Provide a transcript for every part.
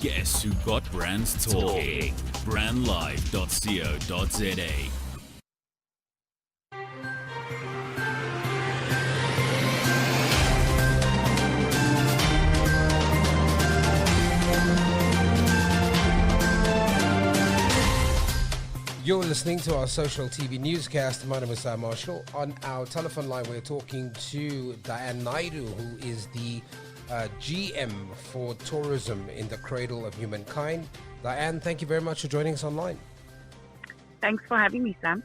Guess who got brands talking? Brandlive.co.za. You're listening to our social TV newscast. My name is Marshall. On our telephone line, we're talking to Diane Naidu, who is the GM for tourism in the Cradle of Humankind. Diane, thank you very much for joining us online. Thanks for having me, Sam.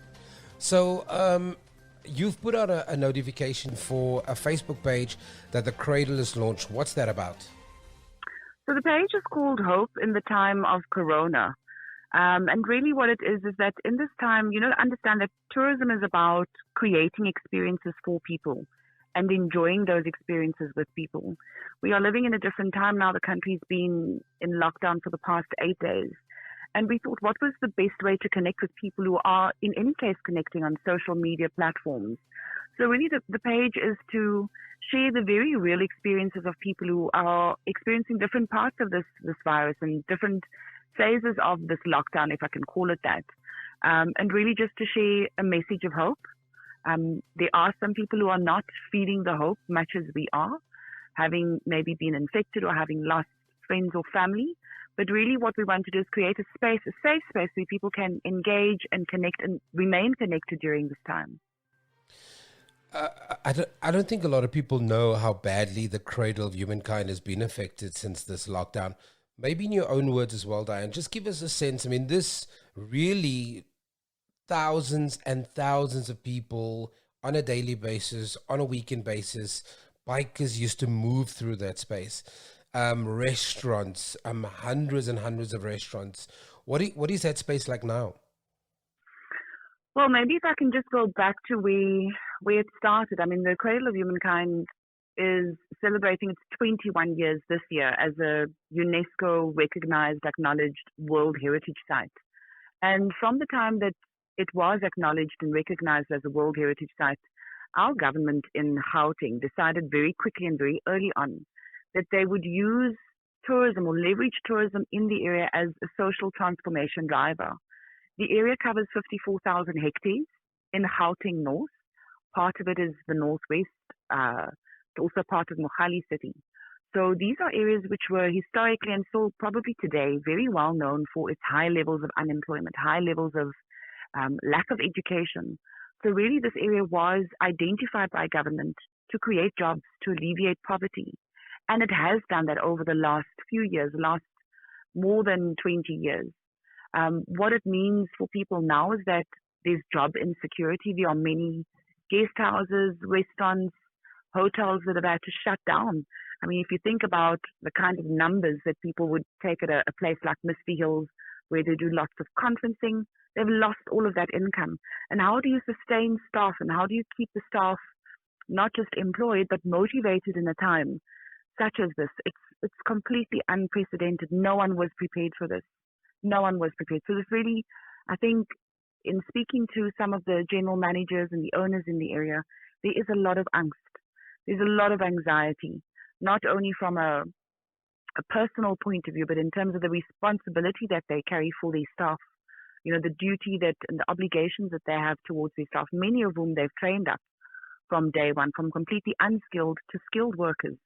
So, you've put out a notification for a Facebook page that the Cradle is launched. What's that about? So the page is called Hope in the Time of Corona. And really what it is that in this time, understand that tourism is about creating experiences for people and enjoying those experiences with people. We are living in a different time now. The country's been in lockdown for the past 8 days. And we thought, what was the best way to connect with people who are, in any case, connecting on social media platforms? So really the page is to share the very real experiences of people who are experiencing different parts of this virus and different phases of this lockdown, if I can call it that, and really just to share a message of hope. There are some people who are not feeling the hope much as we are, having maybe been infected or having lost friends or family. But really what we want to do is create a space, a safe space where people can engage and connect and remain connected during this time. I don't think a lot of people know how badly the Cradle of Humankind has been affected since this lockdown. Maybe in your own words as well, Diane, just give us a sense. I mean, this really thousands and thousands of people on a daily basis, on a weekend basis, bikers used to move through that space. Restaurants, hundreds and hundreds of restaurants. What is that space like now? Well, maybe if I can just go back to where it started. I mean, the Cradle of Humankind is celebrating its 21 years this year as a UNESCO recognized, acknowledged World Heritage Site. And from the time that it was acknowledged and recognized as a World Heritage Site, our government in Gauteng decided very quickly and very early on that they would use tourism or leverage tourism in the area as a social transformation driver. The area covers 54,000 hectares in Gauteng North. Part of it is the northwest, also part of Mohali City. So these are areas which were historically and still probably today very well known for its high levels of unemployment, high levels of lack of education. So really this area was identified by government to create jobs, to alleviate poverty. And it has done that over the last few years, last more than 20 years. What it means for people now is that there's job insecurity. There are many guest houses, restaurants, hotels that are about to shut down. I mean, if you think about the kind of numbers that people would take at a place like Misty Hills, where they do lots of conferencing, they've lost all of that income. And how do you sustain staff and how do you keep the staff not just employed, but motivated in a time such as this? It's completely unprecedented. No one was prepared for this. No one was prepared. So this really, I think, in speaking to some of the general managers and the owners in the area, there is a lot of angst. There's a lot of anxiety, not only from a personal point of view, but in terms of the responsibility that they carry for their staff, the duty that and the obligations that they have towards their staff, many of whom they've trained up from day one, from completely unskilled to skilled workers.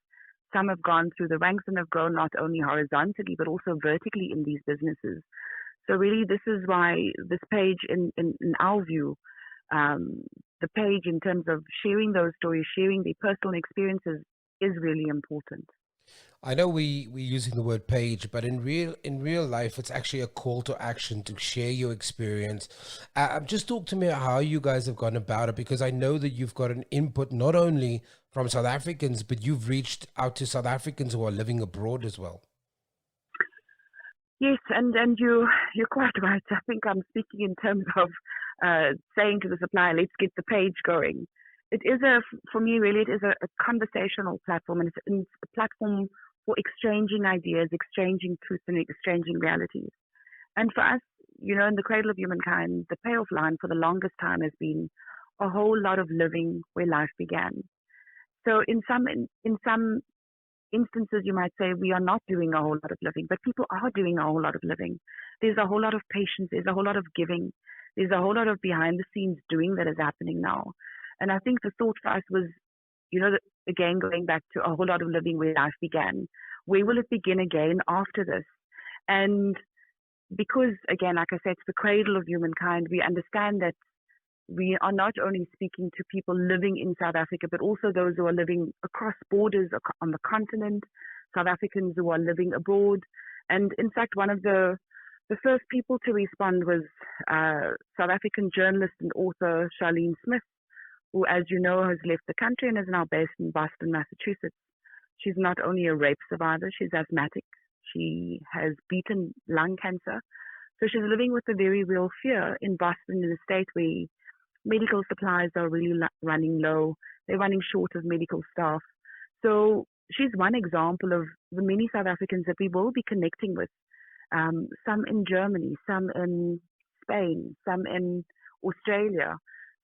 Some have gone through the ranks and have grown not only horizontally, but also vertically in these businesses. So really, this is why this page, in our view, the page in terms of sharing those stories, sharing their personal experiences is really important. I know we're using the word page, but in real life, it's actually a call to action to share your experience. Just talk to me about how you guys have gone about it, because I know that you've got an input not only from South Africans, but you've reached out to South Africans who are living abroad as well. Yes, and you're quite right. I think I'm speaking in terms of saying to the supplier, let's get the page going. It is for me, really, it is a conversational platform, and it's a platform for exchanging ideas, exchanging truth, and exchanging realities. And for us, in the Cradle of Humankind, the payoff line for the longest time has been a whole lot of living where life began. So in some instances, you might say we are not doing a whole lot of living, but people are doing a whole lot of living. There's a whole lot of patience. There's a whole lot of giving. There's a whole lot of behind the scenes doing that is happening now. And I think the thought for us was, again, going back to a whole lot of living where life began. Where will it begin again after this? And because, again, like I said, it's the cradle of humankind, we understand that we are not only speaking to people living in South Africa, but also those who are living across borders on the continent, South Africans who are living abroad. And in fact, one of the first people to respond was South African journalist and author Charlene Smith, who, as you know, has left the country and is now based in Boston, Massachusetts. She's not only a rape survivor, she's asthmatic. She has beaten lung cancer. So she's living with a very real fear in Boston, in a state where medical supplies are really running low. They're running short of medical staff. So she's one example of the many South Africans that we will be connecting with. Some in Germany, some in Spain, some in Australia.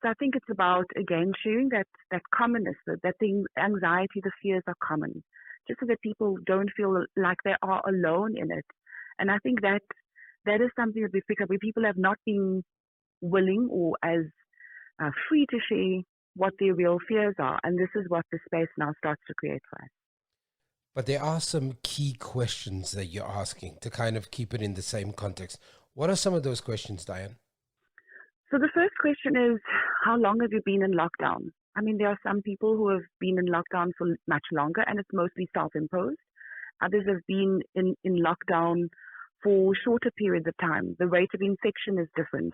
So I think it's about, again, sharing that commonness, that the anxiety, the fears are common, just so that people don't feel like they are alone in it. And I think that is something that we pick up where people have not been willing or as free to share what their real fears are. And this is what the space now starts to create for us. But there are some key questions that you're asking to kind of keep it in the same context. What are some of those questions, Diane? So the first question is, how long have you been in lockdown? I mean, there are some people who have been in lockdown for much longer, and it's mostly self-imposed. Others have been in lockdown for shorter periods of time. The rate of infection is different.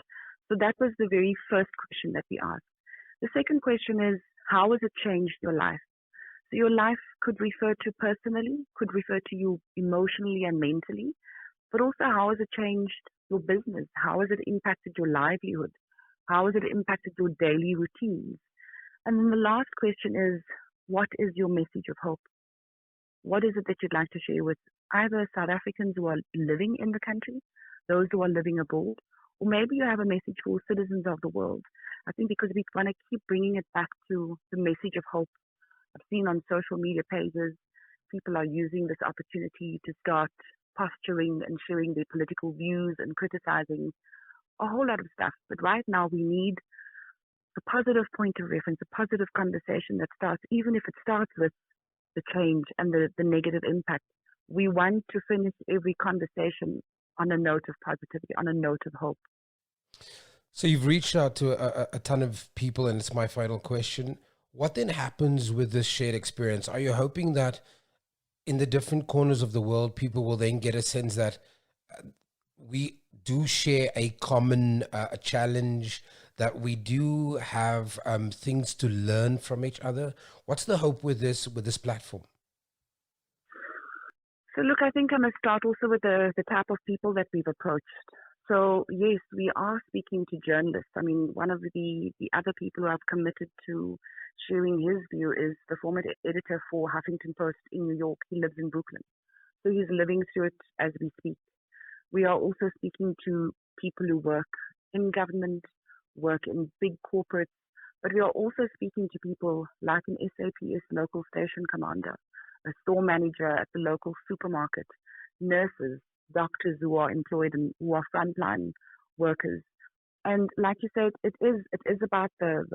So that was the very first question that we asked. The second question is, how has it changed your life? So your life could refer to personally, could refer to you emotionally and mentally, but also how has it changed your business? How has it impacted your livelihood? How has it impacted your daily routines? And then the last question is, what is your message of hope? What is it that you'd like to share with either South Africans who are living in the country, those who are living abroad, or maybe you have a message for citizens of the world? I think because we want to keep bringing it back to the message of hope. I've seen on social media pages, people are using this opportunity to start posturing and sharing their political views and criticizing a whole lot of stuff. But right now we need a positive point of reference, a positive conversation that starts, even if it starts with the change and the negative impact. We want to finish every conversation on a note of positivity, on a note of hope. So you've reached out to a ton of people, and it's my final question. What then happens with this shared experience? Are you hoping that in the different corners of the world, people will then get a sense that we do share a common challenge, that we do have things to learn from each other? What's the hope with this platform? So look, I think I must start also with the type of people that we've approached. So yes, we are speaking to journalists. I mean, one of the other people who have committed to sharing his view is the former editor for Huffington Post in New York. He lives in Brooklyn. So he's living through it as we speak. We are also speaking to people who work in government, work in big corporates, but we are also speaking to people like an SAPS local station commander, a store manager at the local supermarket, nurses, doctors who are employed and who are frontline workers. And like you said, it is about the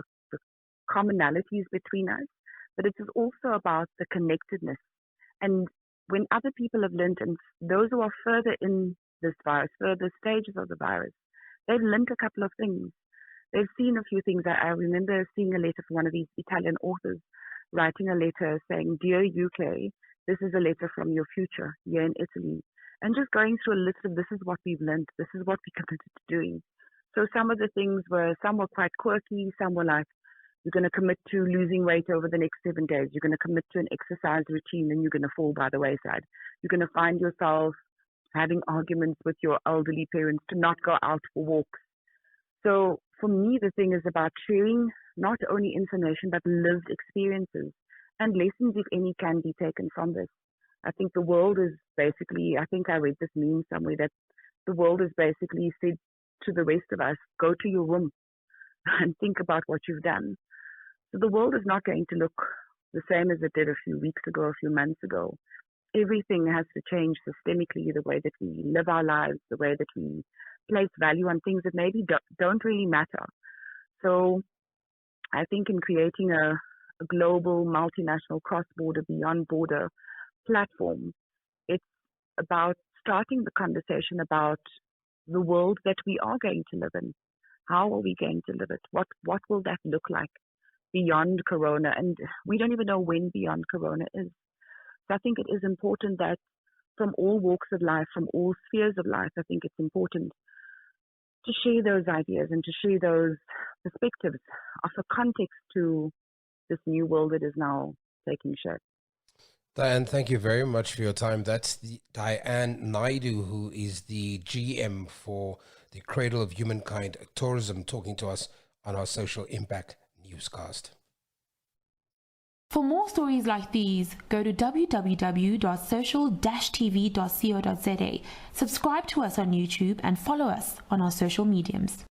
commonalities between us, but it is also about the connectedness. And when other people have learned, and those who are further in this virus, further stages of the virus, they've learned a couple of things. They've seen a few things. I remember seeing a letter from one of these Italian authors writing a letter saying, "Dear UK, this is a letter from your future here in Italy." And just going through a list of this is what we've learned, this is what we committed to doing. So some of the things some were quite quirky, some were like, you're going to commit to losing weight over the next 7 days, you're going to commit to an exercise routine, and you're going to fall by the wayside. You're going to find yourself having arguments with your elderly parents to not go out for walks. So for me, the thing is about sharing not only information, but lived experiences and lessons, if any, can be taken from this. I think the world is basically, I think I read this meme somewhere that the world is basically said to the rest of us, go to your room and think about what you've done. So the world is not going to look the same as it did a few weeks ago, a few months ago. Everything has to change systemically, the way that we live our lives, the way that we place value on things that maybe don't really matter. So I think in creating a global, multinational, cross-border, beyond-border platform, it's about starting the conversation about the world that we are going to live in. How are we going to live it? What will that look like beyond Corona? And we don't even know when beyond Corona is. So I think it is important that from all walks of life, from all spheres of life, I think it's important to share those ideas and to share those perspectives, offer context to this new world that is now taking shape. Diane, thank you very much for your time. That's Diane Naidu, who is the GM for the Cradle of Humankind Tourism, talking to us on our Social Impact newscast. For more stories like these, go to www.social-tv.co.za, subscribe to us on YouTube, and follow us on our social mediums.